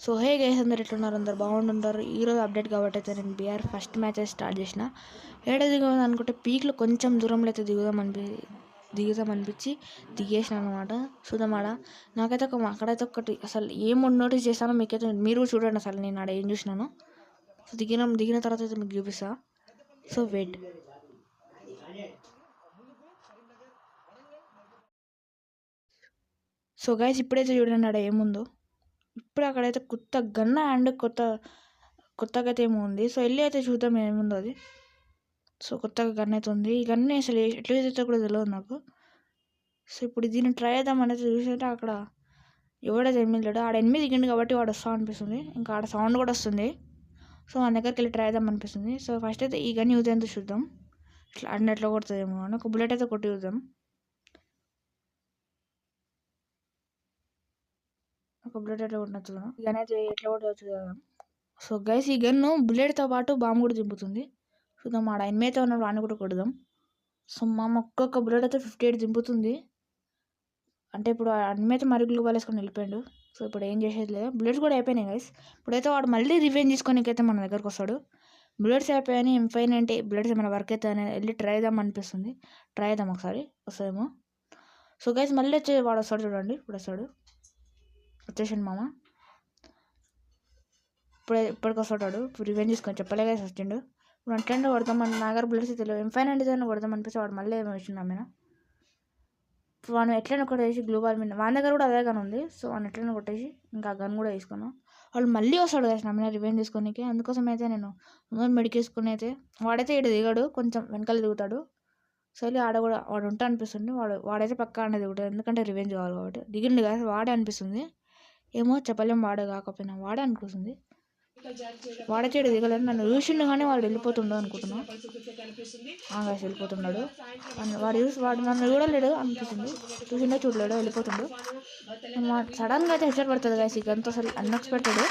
So hey guys, అందరు ఎట్లున్నారు? అందరు బాగుంటుంటారు. ఈరోజు అప్డేట్ కాబట్టి అయితే నేను బీఆర్ ఫస్ట్ మ్యాచ్ స్టార్ట్ చేసిన. ఏడ దిగుదాం అనుకుంటే పీక్లో కొంచెం దూరంలో అయితే దిగుదామనిపించి దిగేసిన అనమాట. చూద్దామాడ నాకైతే అక్కడైతే ఒకటి అసలు ఏం నోటీస్ చేస్తానో మీకైతే మీరు చూడండి అసలు నేను ఆడ ఏం చూసినాను. సో దిగిన తర్వాత అయితే మీకు చూపిస్తా. So wait. సో గైస్ ఇప్పుడైతే చూడండి ఆడ ఏముందో. ఇప్పుడు అక్కడైతే కొత్త గన్న అండ్ కొత్తగా అయితే ఏమో ఉంది. సో వెళ్ళి అయితే చూద్దాం ఏముందో అది. సో కొత్తగా గన్ అయితే ఉంది. ఈ గన్ అసలు ఎట్లా చేస్తే కూడా తెలియదు నాకు. సో ఇప్పుడు దీన్ని ట్రై చేద్దాం అనేది చూసింటే అక్కడ ఎవడైతే ఎనిమిది ఆడ 8 దిగిండు కాబట్టి వాడు వస్తా అనిపిస్తుంది. ఇంకా ఆడ సౌండ్ కూడా వస్తుంది. సో మన దగ్గరికి వెళ్ళి ట్రై చేద్దాం అనిపిస్తుంది. సో ఫస్ట్ అయితే ఈ గన్ యూజ్ అయితే చూద్దాం. ఇట్లా అన్న ఎట్లా కొడుతుందేమో అని ఒక బుల్లెట్ అయితే కొట్టి చూద్దాం. ఒక బుల్లెట్ అయితే కొట్టినట్టున్నాం. ఈ గన్ అయితే ఎట్లా కొడుతుందో చూద్దాం. సో గైస్ ఈ గన్ను బుల్లెట్తో పాటు బాంబు కూడా దింపుతుంది. చూద్దాం ఆడ ఎనిమిది ఉన్నాడు, వాడిని కూడా కొడదాం. సో మా ఒక్కొక్క బుల్లెట్ అయితే 58 దింపుతుంది. అంటే ఇప్పుడు అన్నమైతే మరి గ్లూబాల్ వేసుకొని వెళ్ళిపోయాడు. సో ఇప్పుడు ఏం చేసేది లేదు. బుల్లెట్స్ కూడా అయిపోయినాయి గైస్. ఇప్పుడైతే వాడు మళ్ళీ రివెంజ్ తీసుకోనికైతే మన దగ్గరకు వస్తాడు. బుల్లెట్స్ అయిపోయాయని M5 అంటే బుల్లెట్స్ ఏమైనా వర్క్ అయితే వెళ్ళి ట్రై చేద్దాం అనిపిస్తుంది. ట్రై చేద్దాం ఒకసారి వస్తాయేమో. సో గైస్ మళ్ళీ వచ్చి వాడు వస్తాడు చూడండి. ఇప్పుడు వస్తాడు, వచ్చేసాడు మామ. ఇప్పటికి వస్తాడు. ఇప్పుడు రివెంజ్ తీసుకొని చెప్పలే గైస్ వచ్చిండు. ఇప్పుడు అట్లంటే కొడతాం. మన నాగర్ బుల్లెట్స్ తెలియదు. M5 అంటే కొడదాం అనిపిస్తే వాడు మళ్ళీ ఏమో వచ్చిండు ఆమె. వాడిని ఎట్లైనా కొట్టేసి గ్లూబాల్ మీద వాని దగ్గర కూడా అదే గన్ ఉంది. సో వాడిని ఎట్లైనా కొట్టేసి ఇంకా గన్ కూడా తీసుకున్నాను. వాళ్ళు మళ్ళీ వస్తాడు కదా నా మీద రివెంజ్ తీసుకోనికి. అందుకోసం అయితే నేను మెడికేసుకుని అయితే వాడైతే ఇటు దిగాడు, కొంచెం వెనకాల దిగుతాడు. సో వెళ్ళి ఆడ కూడా వాడు ఉంటా అనిపిస్తుంది. వాడైతే పక్కా అనేది దిగుతాడు, ఎందుకంటే రివెంజ్ కావాలి కాబట్టి. దిగిండు కదా వాడే అనిపిస్తుంది. ఏమో చెప్పలేం, వాడే కాకపోయినా వాడే అనిపిస్తుంది. వాడైతే ఇటు దిగలేదు, నన్ను చూసిండు కానీ వాడు వెళ్ళిపోతుండో అనుకుంటున్నాను. కాసి వెళ్ళిపోతున్నాడు. వాడు నన్ను చూడలేడు అనిపిస్తుంది. చూడలేడు, వెళ్ళిపోతుండు. సడన్గా అయితే హెడ్షాట్ పడుతుంది గాయస్. ఈ గన్తో అసలు అన్ఎక్స్పెక్టెడ్,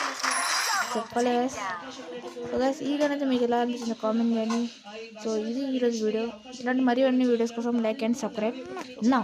చెప్పలే గాయస్. సో గాయస్ ఈ గన్ అయితే మీకు ఎలా అనిపించింది కామెంట్ చేయండి. సో ఇది ఈరోజు వీడియో. ఇలాంటి మరి అన్ని వీడియోస్ కోసం లైక్ అండ్ సబ్స్క్రైబ్ నా.